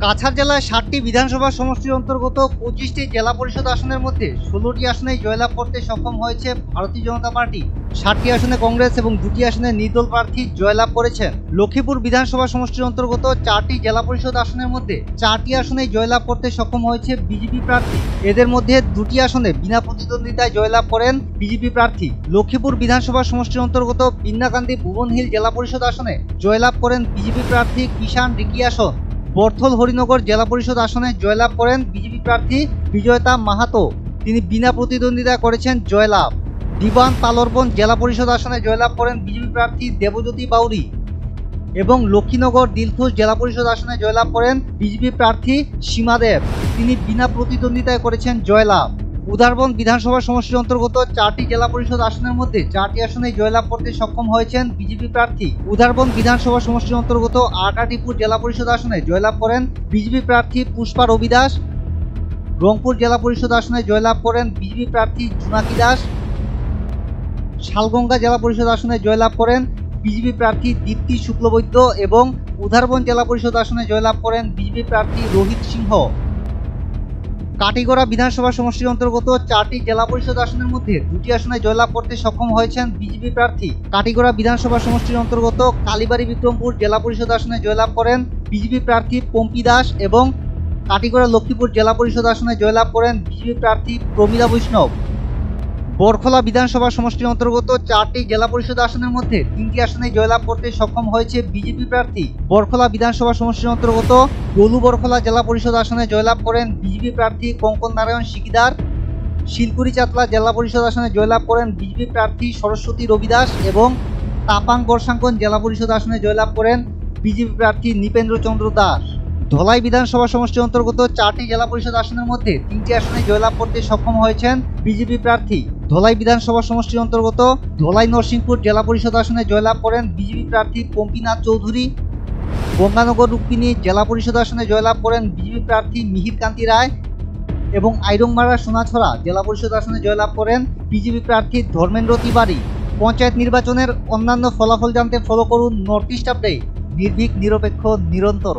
কাছাড় জেলায় 7টি বিধানসভা সমষ্টির অন্তর্গত 25টি জেলা পরিষদ আসনের মধ্যে 16টি আসনেই জয়লাভ করতে সক্ষম হয়েছে ভারতীয় জনতা পার্টি। 7টি আসনে কংগ্রেস এবং 2টি আসনে নির্দল প্রার্থী জয়লাভ করেছেন। লক্ষ্মীপুর বিধানসভা সমষ্টির অন্তর্গত 4টি জেলা পরিষদ আসনের মধ্যে 4টি আসনেই জয়লাভ করতে সক্ষম হয়েছে বিজেপি প্রার্থী। এদের মধ্যে 2টি আসনে বিনা প্রতিদ্বন্দ্বিতায় জয়লাভ করেন বিজেপি প্রার্থী। লক্ষ্মীপুর বিধানসভা সমষ্টির অন্তর্গত বিন্নাকান্দি ভুবনহিল জেলা পরিষদ আসনে জয়লাভ করেন বিজেপি প্রার্থী কিষাণ রিকিয়াসন। বর্থল হরিনগর জেলা পরিষদ আসনে জয়লাভ করেন বিজেপি প্রার্থী বিজয়তা মাহাতো। তিনি বিনা প্রতিদ্বন্দ্বিতা করেছেন জয়লাভ। ডিবান তালরবন জেলা পরিষদ আসনে জয়লাভ করেন বিজেপি প্রার্থী দেবজ্যোতি বাউরি এবং লক্ষ্মীনগর দিলখুশ জেলা পরিষদ আসনে জয়লাভ করেন বিজেপি প্রার্থী সীমা দেব। তিনি বিনা প্রতিদ্বন্দ্বিতায় করেছেন জয়লাভ। উদারবন বিধানসভা সমষ্টির অন্তর্গত 4টি জেলা পরিষদ আসনের মধ্যে 4টি আসনে জয়লাভ করতে সক্ষম হয়েছেন বিজেপি প্রার্থী। উদারবন বিধানসভা সমষ্টির অন্তর্গত আটাটিপুর জেলা পরিষদ আসনে জয়লাভ করেন বিজেপি প্রার্থী পুষ্পা রবি দাস। রংপুর জেলা পরিষদ আসনে জয়লাভ করেন বিজেপি প্রার্থী জুনাকি দাস। শালগঙ্গা জেলা পরিষদ আসনে জয়লাভ করেন বিজেপি প্রার্থী দীপ্তি শুক্লবৈদ্য এবং উদারবন জেলা পরিষদ আসনে জয়লাভ করেন বিজেপি প্রার্থী রোহিত সিংহ। কাটিগড়া বিধানসভা সমষ্টির অন্তর্গত 4টি জেলা পরিষদ আসনের মধ্যে 2টি আসনে জয়লাভ করতে সক্ষম হয়েছেন বিজেপি প্রার্থী। কাটিগড়া বিধানসভা সমষ্টির অন্তর্গত কালীবাড়ি বিক্রমপুর জেলা পরিষদ আসনে জয়লাভ করেন বিজেপি প্রার্থী পম্পি দাস এবং কাটিগড়া লক্ষ্মীপুর জেলা পরিষদ আসনে জয়লাভ করেন বিজেপি প্রার্থী প্রমিলা বৈষ্ণব। বরখলা বিধানসভা সমষ্টির অন্তর্গত 4টি জেলা পরিষদ আসনের মধ্যে 3টি আসনে জয়লাভ করতে সক্ষম হয়েছে বিজেপি প্রার্থী। বরখলা বিধানসভা সমষ্টির অন্তর্গত ডলু বরখলা জেলা পরিষদ আসনে জয়লাভ করেন বিজেপি প্রার্থী কঙ্কন নারায়ণ শিকদার। শিলপুরি চাতলা জেলা পরিষদ আসনে জয়লাভ করেন বিজেপি প্রার্থী সরস্বতী রবিদাস এবং তাপাং বর্ষাঙ্কন জেলা পরিষদ আসনে জয়লাভ করেন বিজেপি প্রার্থী নৃপেন্দ্র চন্দ্র দাস। ধলাই বিধানসভা সমষ্টির অন্তর্গত 4টি জেলা পরিষদ আসনের মধ্যে 3টি আসনে জয়লাভ করতে সক্ষম হয়েছেন বিজেপি প্রার্থী। ধলাই বিধানসভা সমষ্টির অন্তর্গত ধলাই নরসিংপুর জেলা পরিষদ আসনে জয়লাভ করেন বিজেপি প্রার্থী পম্পিনাথ চৌধুরী। গঙ্গানগর রুক্মিণী জেলা পরিষদ আসনে জয়লাভ করেন বিজেপি প্রার্থী মিহির কান্তি রায় এবং আইরংমারা সোনাছড়া জেলা পরিষদ আসনে জয়লাভ করেন বিজেপি প্রার্থী ধর্মেন্দ্র তিওয়ারি। পঞ্চায়েত নির্বাচনের অন্যান্য ফলাফল জানতে ফলো করুন নর্থ ইস্ট আপডেট, নির্ভীক, নিরপেক্ষ, নিরন্তর।